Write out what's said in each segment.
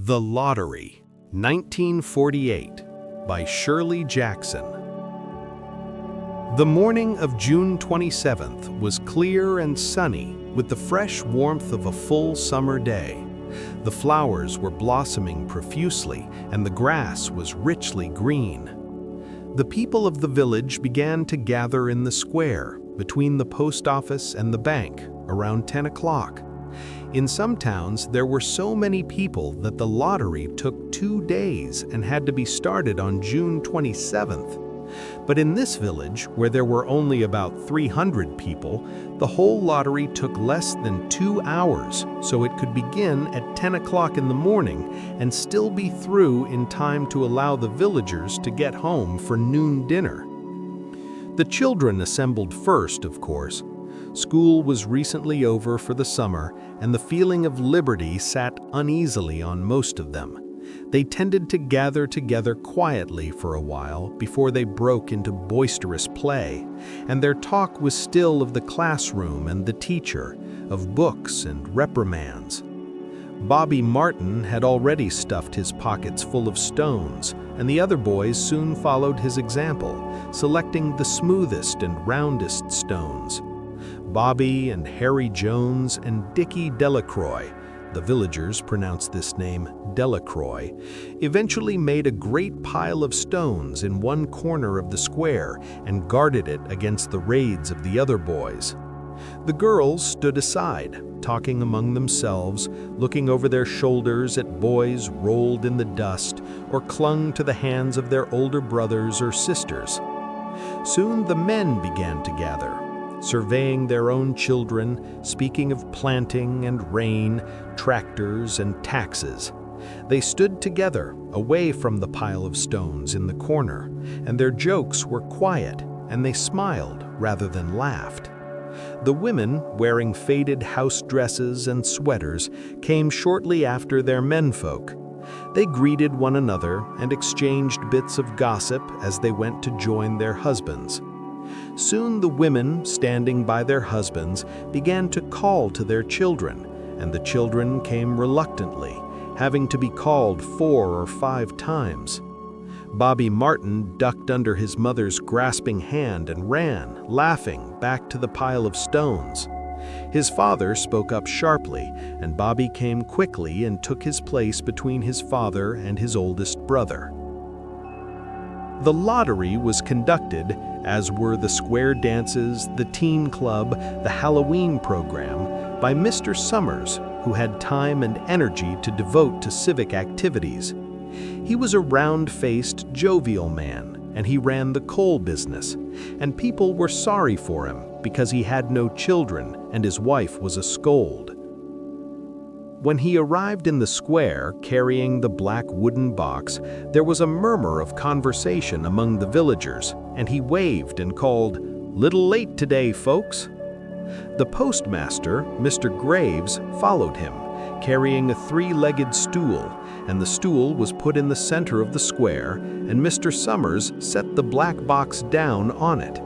The Lottery, 1948, by Shirley Jackson. The morning of June 27th was clear and sunny with the fresh warmth of a full summer day. The flowers were blossoming profusely and the grass was richly green. The people of the village began to gather in the square between the post office and the bank around 10 o'clock. In some towns, there were so many people that the lottery took 2 days and had to be started on June 27th. But in this village, where there were only about 300 people, the whole lottery took less than 2 hours, so it could begin at 10 o'clock in the morning and still be through in time to allow the villagers to get home for noon dinner. The children assembled first, of course. School was recently over for the summer, and the feeling of liberty sat uneasily on most of them. They tended to gather together quietly for a while before they broke into boisterous play, and their talk was still of the classroom and the teacher, of books and reprimands. Bobby Martin had already stuffed his pockets full of stones, and the other boys soon followed his example, selecting the smoothest and roundest stones. Bobby and Harry Jones and Dickie Delacroix, the villagers pronounced this name Delacroix, eventually made a great pile of stones in one corner of the square and guarded it against the raids of the other boys. The girls stood aside, talking among themselves, looking over their shoulders at boys rolled in the dust or clung to the hands of their older brothers or sisters. Soon the men began to gather, surveying their own children, speaking of planting and rain, tractors and taxes. They stood together, away from the pile of stones in the corner, and their jokes were quiet, and they smiled rather than laughed. The women, wearing faded house dresses and sweaters, came shortly after their menfolk. They greeted one another and exchanged bits of gossip as they went to join their husbands. Soon the women, standing by their husbands, began to call to their children, and the children came reluctantly, having to be called 4 or 5 times. Bobby Martin ducked under his mother's grasping hand and ran, laughing, back to the pile of stones. His father spoke up sharply, and Bobby came quickly and took his place between his father and his oldest brother. The lottery was conducted, as were the square dances, the teen club, the Halloween program, by Mr. Summers, who had time and energy to devote to civic activities. He was a round-faced, jovial man, and he ran the coal business, and people were sorry for him because he had no children and his wife was a scold. When he arrived in the square carrying the black wooden box, there was a murmur of conversation among the villagers, and he waved and called, "Little late today, folks." The postmaster, Mr. Graves, followed him, carrying a 3-legged stool, and the stool was put in the center of the square, and Mr. Summers set the black box down on it.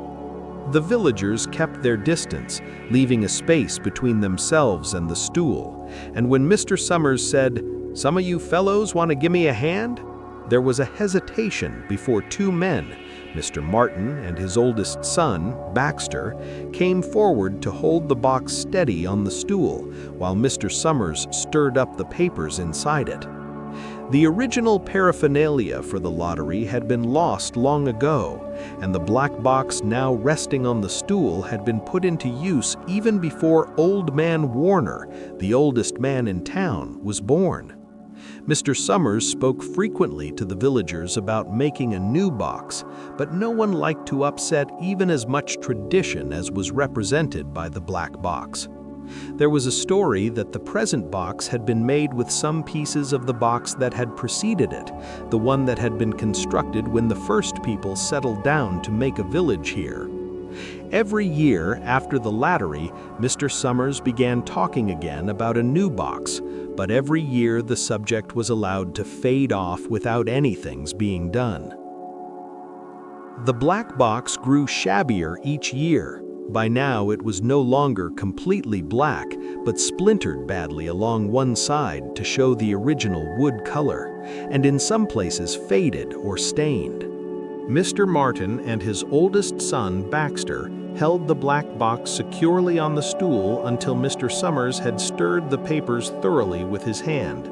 The villagers kept their distance, leaving a space between themselves and the stool, and when Mr. Summers said, "Some of you fellows want to give me a hand?" there was a hesitation before 2 men, Mr. Martin and his oldest son, Baxter, came forward to hold the box steady on the stool, while Mr. Summers stirred up the papers inside it. The original paraphernalia for the lottery had been lost long ago, and the black box now resting on the stool had been put into use even before Old Man Warner, the oldest man in town, was born. Mr. Summers spoke frequently to the villagers about making a new box, but no one liked to upset even as much tradition as was represented by the black box. There was a story that the present box had been made with some pieces of the box that had preceded it, the one that had been constructed when the first people settled down to make a village here. Every year after the lottery, Mr. Summers began talking again about a new box, but every year the subject was allowed to fade off without anything's being done. The black box grew shabbier each year, By now it was no longer completely black, but splintered badly along one side to show the original wood color, and in some places faded or stained. Mr. Martin and his oldest son, Baxter, held the black box securely on the stool until Mr. Summers had stirred the papers thoroughly with his hand.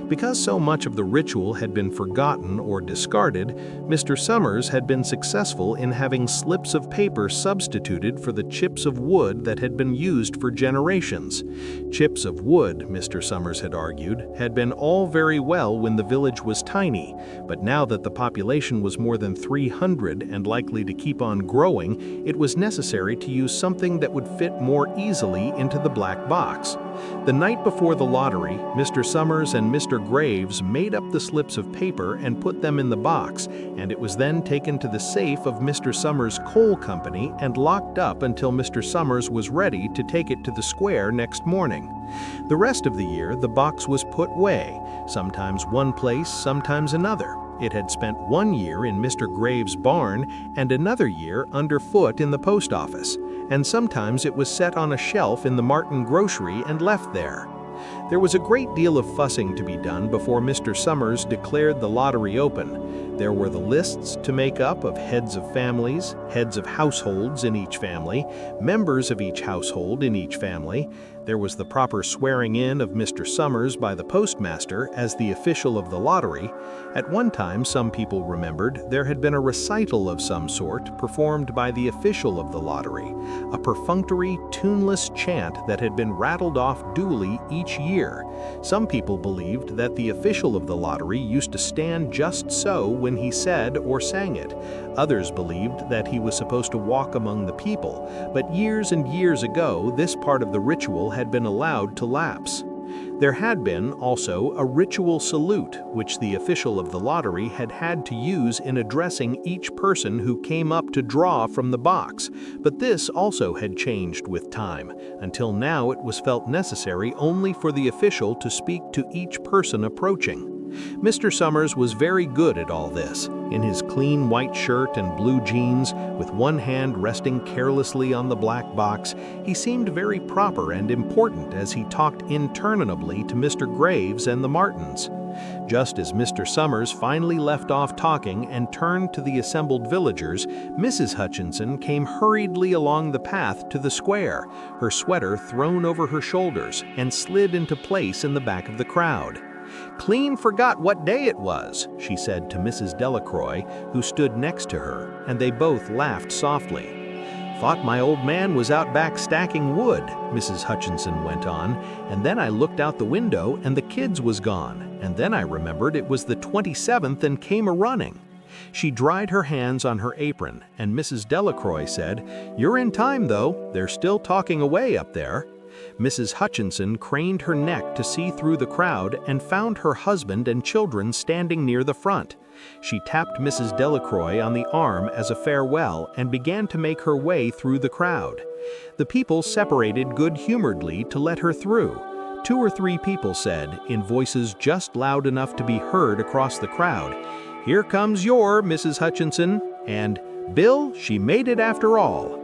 Because so much of the ritual had been forgotten or discarded, Mr. Summers had been successful in having slips of paper substituted for the chips of wood that had been used for generations. Chips of wood, Mr. Summers had argued, had been all very well when the village was tiny, but now that the population was more than 300 and likely to keep on growing, it was necessary to use something that would fit more easily into the black box. The night before the lottery, Mr. Summers and Mr. Graves made up the slips of paper and put them in the box, and it was then taken to the safe of Mr. Summers' coal company and locked up until Mr. Summers was ready to take it to the square next morning. The rest of the year, the box was put away, sometimes one place, sometimes another. It had spent 1 year in Mr. Graves' barn and another year underfoot in the post office, and sometimes it was set on a shelf in the Martin grocery and left there. There was a great deal of fussing to be done before Mr. Summers declared the lottery open. There were the lists to make up of heads of families, heads of households in each family, members of each household in each family. There was the proper swearing in of Mr. Summers by the postmaster as the official of the lottery. At one time, some people remembered, there had been a recital of some sort performed by the official of the lottery, a perfunctory, tuneless chant that had been rattled off duly each year. Some people believed that the official of the lottery used to stand just so when he said or sang it. Others believed that he was supposed to walk among the people, but years and years ago, this part of the ritual had been allowed to lapse. There had been, also, a ritual salute, which the official of the lottery had had to use in addressing each person who came up to draw from the box, but this also had changed with time, until now it was felt necessary only for the official to speak to each person approaching. Mr. Summers was very good at all this. In his clean white shirt and blue jeans, with one hand resting carelessly on the black box, he seemed very proper and important as he talked interminably to Mr. Graves and the Martins. Just as Mr. Summers finally left off talking and turned to the assembled villagers, Mrs. Hutchinson came hurriedly along the path to the square, her sweater thrown over her shoulders, and slid into place in the back of the crowd. "Clean forgot what day it was," she said to Mrs. Delacroix, who stood next to her, and they both laughed softly. "Thought my old man was out back stacking wood," Mrs. Hutchinson went on, "and then I looked out the window and the kids was gone, and then I remembered it was the 27th and came a-running." She dried her hands on her apron, and Mrs. Delacroix said, "You're in time, though. They're still talking away up there." Mrs. Hutchinson craned her neck to see through the crowd and found her husband and children standing near the front. She tapped Mrs. Delacroix on the arm as a farewell and began to make her way through the crowd. The people separated good-humoredly to let her through. 2 or 3 people said, in voices just loud enough to be heard across the crowd, "Here comes your Mrs. Hutchinson," and "Bill, she made it after all."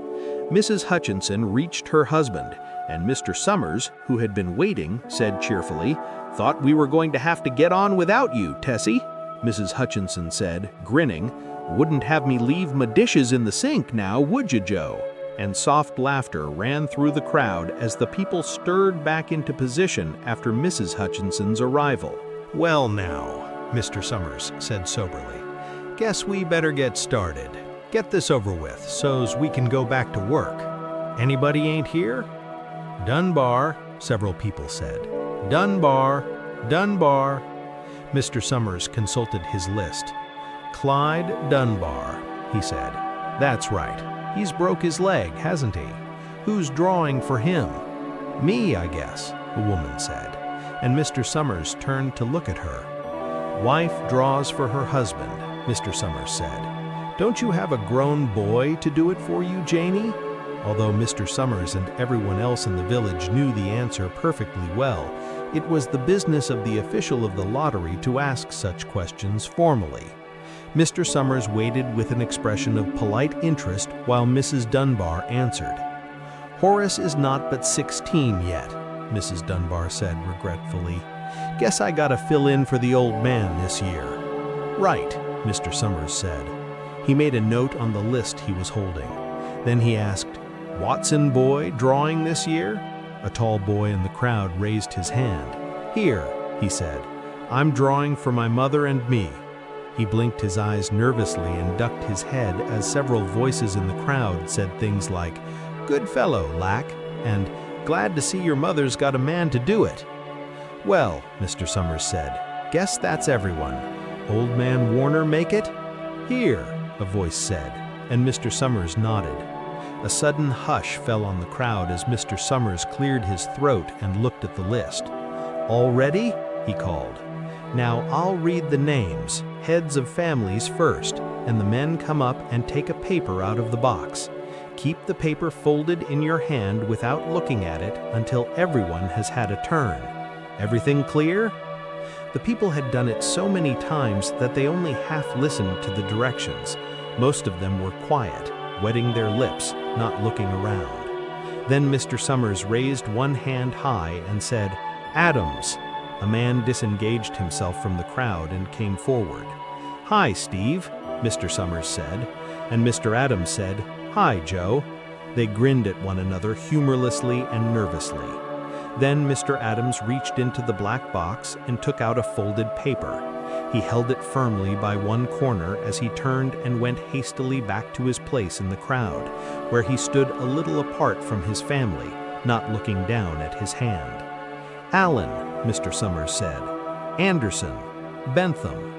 Mrs. Hutchinson reached her husband, and Mr. Summers, who had been waiting, said cheerfully, "Thought we were going to have to get on without you, Tessie." Mrs. Hutchinson said, grinning, "Wouldn't have me leave my dishes in the sink now, would you, Joe?" And soft laughter ran through the crowd as the people stirred back into position after Mrs. Hutchinson's arrival. "Well now," Mr. Summers said soberly, "guess we better get started. Get this over with so's we can go back to work. Anybody ain't here?" "Dunbar," several people said. "Dunbar, Dunbar." Mr. Summers consulted his list. "Clyde Dunbar," he said. "That's right. He's broke his leg, hasn't he? Who's drawing for him?" "Me, I guess," a woman said, and Mr. Summers turned to look at her. "Wife draws for her husband," Mr. Summers said. "Don't you have a grown boy to do it for you, Janie?" Although Mr. Summers and everyone else in the village knew the answer perfectly well, it was the business of the official of the lottery to ask such questions formally. Mr. Summers waited with an expression of polite interest while Mrs. Dunbar answered. "Horace is not but 16 yet," Mrs. Dunbar said regretfully. "Guess I gotta fill in for the old man this year." "Right," Mr. Summers said. He made a note on the list he was holding. Then he asked, "Watson boy drawing this year?" A tall boy in the crowd raised his hand. "Here," he said. "I'm drawing for my mother and me." He blinked his eyes nervously and ducked his head as several voices in the crowd said things like, "Good fellow, Lack," and "Glad to see your mother's got a man to do it." "Well," Mr. Summers said, "guess that's everyone. Old man Warner make it?" "Here," a voice said, and Mr. Summers nodded. A sudden hush fell on the crowd as Mr. Summers cleared his throat and looked at the list. "All ready?" he called. "Now I'll read the names, heads of families first, and the men come up and take a paper out of the box. Keep the paper folded in your hand without looking at it until everyone has had a turn. Everything clear?" The people had done it so many times that they only half listened to the directions. Most of them were quiet, wetting their lips, not looking around. Then Mr. Summers raised one hand high and said, "Adams." A man disengaged himself from the crowd and came forward. "Hi, Steve," Mr. Summers said, and Mr. Adams said, "Hi, Joe." They grinned at one another humorlessly and nervously. Then Mr. Adams reached into the black box and took out a folded paper. He held it firmly by one corner as he turned and went hastily back to his place in the crowd, where he stood a little apart from his family, not looking down at his hand. "Allen," Mr. Summers said. "Anderson. Bentham."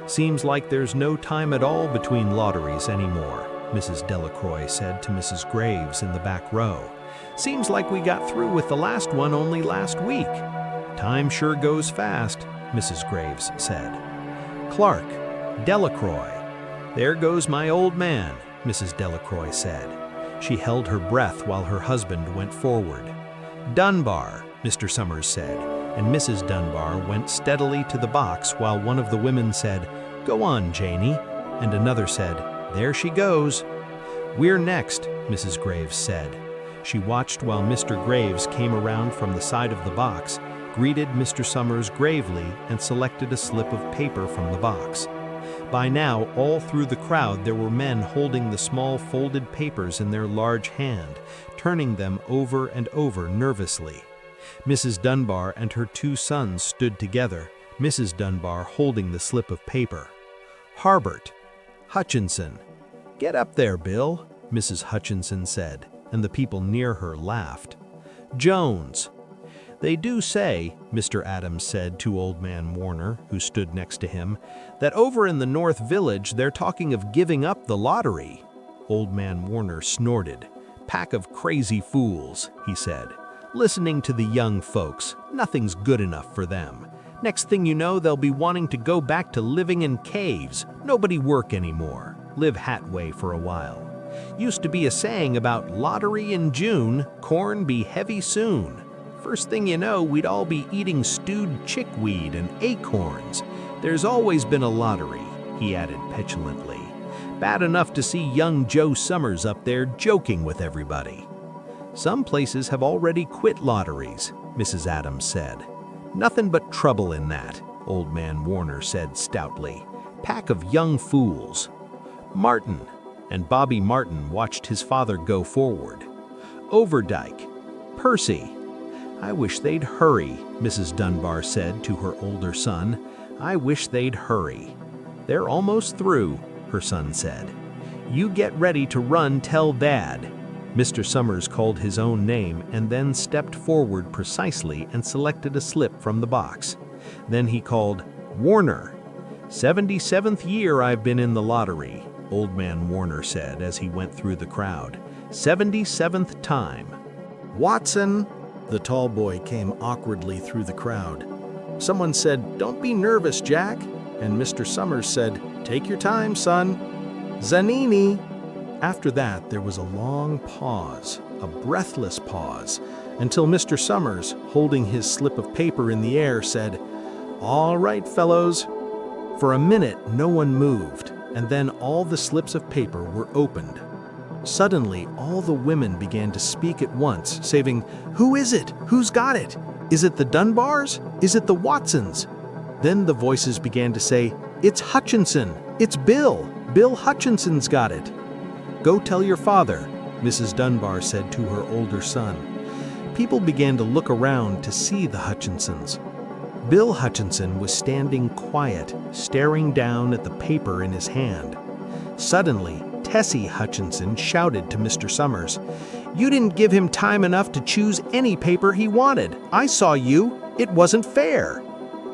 "Seems like there's no time at all between lotteries anymore," Mrs. Delacroix said to Mrs. Graves in the back row. "Seems like we got through with the last one only last week." "Time sure goes fast," Mrs. Graves said. "Clark, Delacroix. There goes my old man," Mrs. Delacroix said. She held her breath while her husband went forward. "Dunbar," Mr. Summers said, and Mrs. Dunbar went steadily to the box while one of the women said, "Go on, Janie," and another said, "There she goes." "We're next," Mrs. Graves said. She watched while Mr. Graves came around from the side of the box, greeted Mr. Summers gravely, and selected a slip of paper from the box. By now, all through the crowd there were men holding the small folded papers in their large hand, turning them over and over nervously. Mrs. Dunbar and her two sons stood together, Mrs. Dunbar holding the slip of paper. "Harbert. Hutchinson. Get up there, Bill," Mrs. Hutchinson said, and the people near her laughed. "Jones. They do say," Mr. Adams said to Old Man Warner, who stood next to him, "that over in the North Village they're talking of giving up the lottery." Old Man Warner snorted. "Pack of crazy fools," he said. "Listening to the young folks, nothing's good enough for them. Next thing you know, they'll be wanting to go back to living in caves, nobody work anymore, live hat-way for a while. Used to be a saying about lottery in June, corn be heavy soon. First thing you know, we'd all be eating stewed chickweed and acorns. There's always been a lottery," he added petulantly. "Bad enough to see young Joe Summers up there joking with everybody." "Some places have already quit lotteries," Mrs. Adams said. "Nothing but trouble in that," Old Man Warner said stoutly. "Pack of young fools." "Martin," and Bobby Martin watched his father go forward. "Overdyke. Percy." "I wish they'd hurry," Mrs. Dunbar said to her older son. "I wish they'd hurry." "They're almost through," her son said. "You get ready to run tell Dad." Mr. Summers called his own name and then stepped forward precisely and selected a slip from the box. Then he called, "Warner." "77th year I've been in the lottery," Old Man Warner said as he went through the crowd. "77th time." "Watson." The tall boy came awkwardly through the crowd. Someone said, "Don't be nervous, Jack," and Mr. Summers said, "Take your time, son." "Zanini." After that, there was a long pause, a breathless pause, until Mr. Summers, holding his slip of paper in the air, said, "All right, fellows." For a minute, no one moved, and then all the slips of paper were opened. Suddenly, all the women began to speak at once, saying, "Who is it? Who's got it? Is it the Dunbars? Is it the Watsons?" Then the voices began to say, "It's Hutchinson! It's Bill! Bill Hutchinson's got it!" "Go tell your father," Mrs. Dunbar said to her older son. People began to look around to see the Hutchinsons. Bill Hutchinson was standing quiet, staring down at the paper in his hand. Suddenly, Tessie Hutchinson shouted to Mr. Summers, "You didn't give him time enough to choose any paper he wanted. I saw you. It wasn't fair."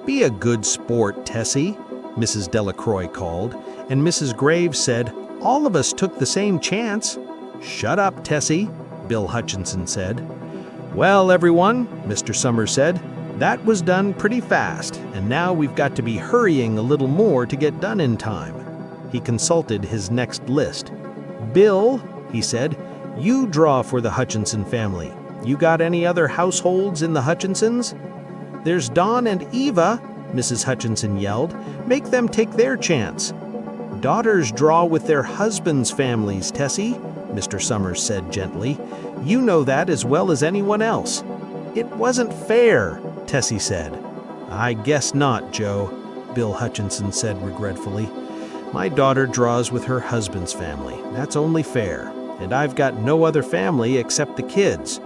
"Be a good sport, Tessie," Mrs. Delacroix called, and Mrs. Graves said, "All of us took the same chance." "Shut up, Tessie," Bill Hutchinson said. "Well, everyone," Mr. Summers said, "that was done pretty fast, and now we've got to be hurrying a little more to get done in time." He consulted his next list. "Bill," he said, "you draw for the Hutchinson family. You got any other households in the Hutchinsons?" "There's Don and Eva," Mrs. Hutchinson yelled. "Make them take their chance." "Daughters draw with their husbands' families, Tessie," Mr. Summers said gently. "You know that as well as anyone else." "It wasn't fair," Tessie said. "I guess not, Joe," Bill Hutchinson said regretfully. "My daughter draws with her husband's family. That's only fair. And I've got no other family except the kids."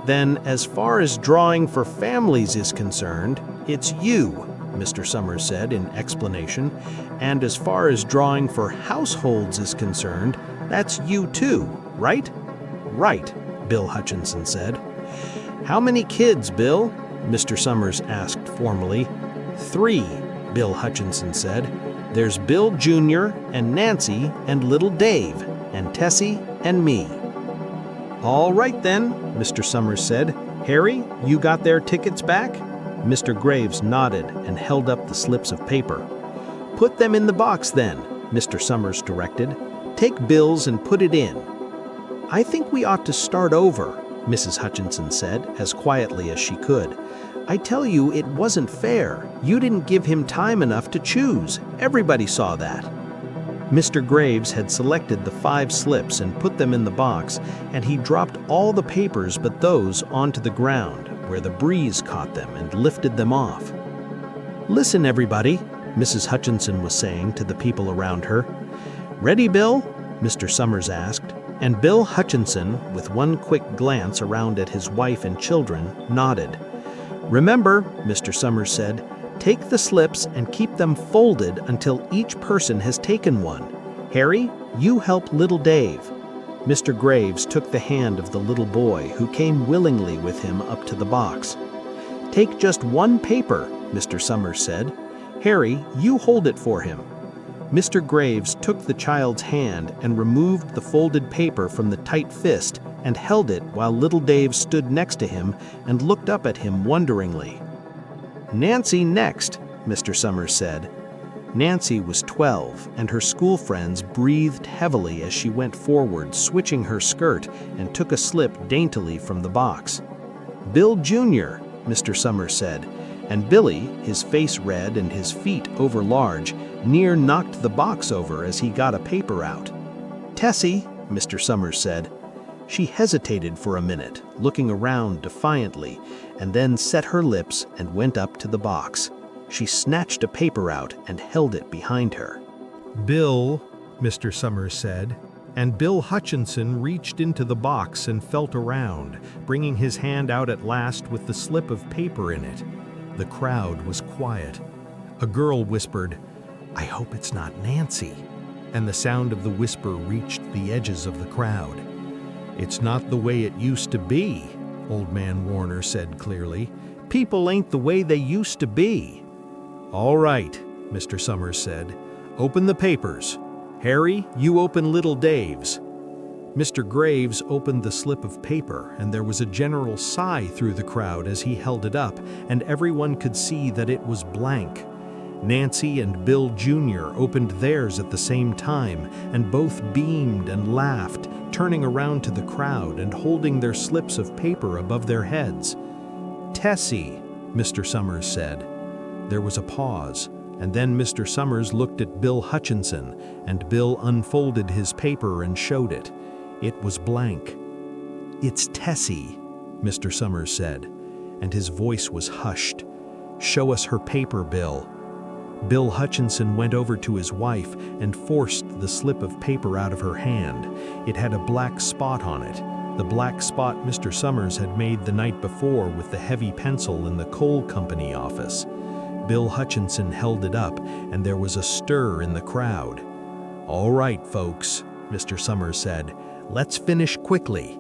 "Then, as far as drawing for families is concerned, it's you," Mr. Summers said in explanation. "And as far as drawing for households is concerned, that's you too, right?" "Right," Bill Hutchinson said. "How many kids, Bill?" Mr. Summers asked formally. "3," Bill Hutchinson said. "There's Bill Jr. and Nancy and little Dave and Tessie and me." "All right then," Mr. Summers said. "Harry, you got their tickets back?" Mr. Graves nodded and held up the slips of paper. "Put them in the box then," Mr. Summers directed. "Take Bill's and put it in." "I think we ought to start over," Mrs. Hutchinson said, as quietly as she could. "I tell you, it wasn't fair. You didn't give him time enough to choose. Everybody saw that." Mr. Graves had selected the 5 slips and put them in the box, and he dropped all the papers but those onto the ground, where the breeze caught them and lifted them off. "Listen, everybody," Mrs. Hutchinson was saying to the people around her. "Ready, Bill?" Mr. Summers asked, and Bill Hutchinson, with one quick glance around at his wife and children, nodded. "Remember," Mr. Summers said, "take the slips and keep them folded until each person has taken one. Harry, you help little Dave." Mr. Graves took the hand of the little boy, who came willingly with him up to the box. "Take just one paper," Mr. Summers said. "Harry, you hold it for him." Mr. Graves took the child's hand and removed the folded paper from the tight fist and held it while little Dave stood next to him and looked up at him wonderingly. "Nancy next," Mr. Summers said. Nancy was 12, and her school friends breathed heavily as she went forward, switching her skirt, and took a slip daintily from the box. "Bill Jr.," Mr. Summers said, and Billy, his face red and his feet overlarge, near knocked the box over as he got a paper out. "Tessie," Mr. Summers said. She hesitated for a minute, looking around defiantly, and then set her lips and went up to the box. She snatched a paper out and held it behind her. "Bill," Mr. Summers said, and Bill Hutchinson reached into the box and felt around, bringing his hand out at last with the slip of paper in it. The crowd was quiet. A girl whispered, "I hope it's not Nancy," and the sound of the whisper reached the edges of the crowd. "It's not the way it used to be," Old Man Warner said clearly. "People ain't the way they used to be." "All right," Mr. Summers said. "Open the papers. Harry, you open little Dave's." Mr. Graves opened the slip of paper, and there was a general sigh through the crowd as he held it up, and everyone could see that it was blank. Nancy and Bill Jr. opened theirs at the same time, and both beamed and laughed, turning around to the crowd and holding their slips of paper above their heads. "Tessie," Mr. Summers said. There was a pause, and then Mr. Summers looked at Bill Hutchinson, and Bill unfolded his paper and showed it. It was blank. "It's Tessie," Mr. Summers said, and his voice was hushed. "Show us her paper, Bill." Bill Hutchinson went over to his wife and forced the slip of paper out of her hand. It had a black spot on it, the black spot Mr. Summers had made the night before with the heavy pencil in the coal company office. Bill Hutchinson held it up, and there was a stir in the crowd. "All right, folks," Mr. Summers said, "let's finish quickly."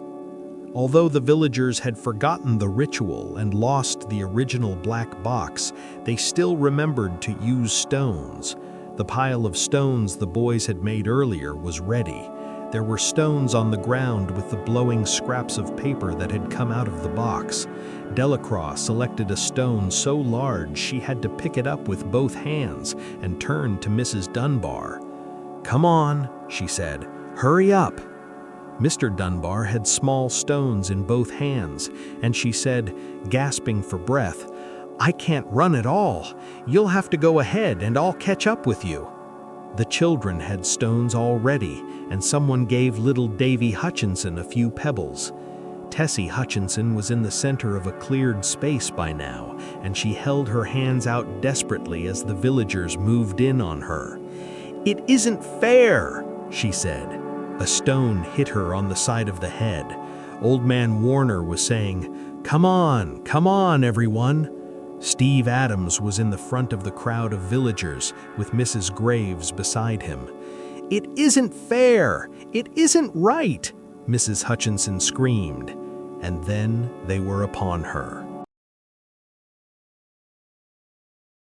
Although the villagers had forgotten the ritual and lost the original black box, they still remembered to use stones. The pile of stones the boys had made earlier was ready. There were stones on the ground with the blowing scraps of paper that had come out of the box. Delacroix selected a stone so large she had to pick it up with both hands and turned to Mrs. Dunbar. "Come on," she said. "Hurry up." Mr. Dunbar had small stones in both hands, and she said, gasping for breath, "I can't run at all. You'll have to go ahead and I'll catch up with you." The children had stones already, and someone gave little Davy Hutchinson a few pebbles. Tessie Hutchinson was in the center of a cleared space by now, and she held her hands out desperately as the villagers moved in on her. "It isn't fair," she said. A stone hit her on the side of the head. Old Man Warner was saying, come on, everyone." Steve Adams was in the front of the crowd of villagers, with Mrs. Graves beside him. "It isn't fair! It isn't right!" Mrs. Hutchinson screamed, and then they were upon her.